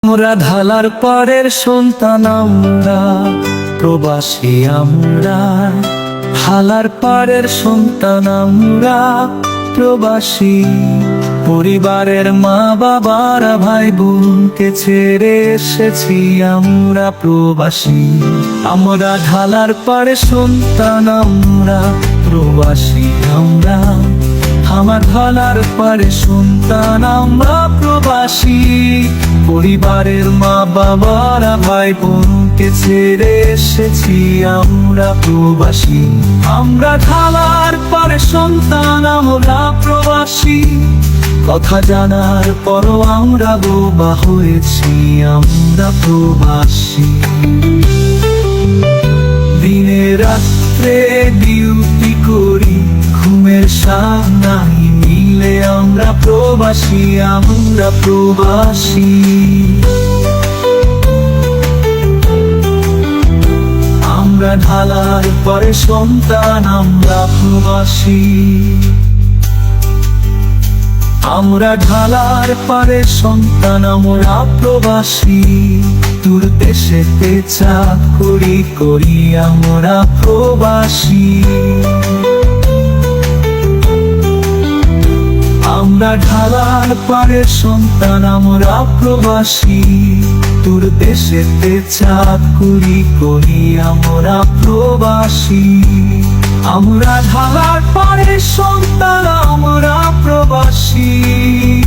আমরা ঢালার পারের সন্তান, আমরা প্রবাসী, আমরা ঢালার পারের সন্তান, আমরা প্রবাসী। পরিবারের মা বাবারা ভাই বোনকে ছেড়ে এসেছি, আমরা প্রবাসী। আমরা ঢালার পারের সন্তান, আমরা প্রবাসী, আমরা আমার ঢালার পারের সন্তান, আমরা প্রবাসী। পরিবারের মা বাবারা ভাই বোনকে ছেড়ে এসেছি, আমরা প্রবাসী। আমরা ঢালার পারের সন্তান, আমরা প্রবাসী। কথা জানার পরও আমরা বোবা হয়েছি, আমরা প্রবাসী। দিনে রাত্রে ডিউটি করি, ঘুমের শান নাই মিলে, আমরা প্রবাসী, আমরা প্রবাসী। আমরা ঢালার পরে সন্তান, আমরা প্রবাসী। আমরা ঢালার পারে সন্তান, আমরা প্রবাসী। দূর দেশেতে চাকরি করি, আমরা প্রবাসী। আমরা ঢালার পারে সন্তান, আমরা প্রবাসী। দূর দেশেতে চাকরি করি, আমরা প্রবাসী। আমরা ঢালার পারে সন্তান, আমরা প্রবাসী।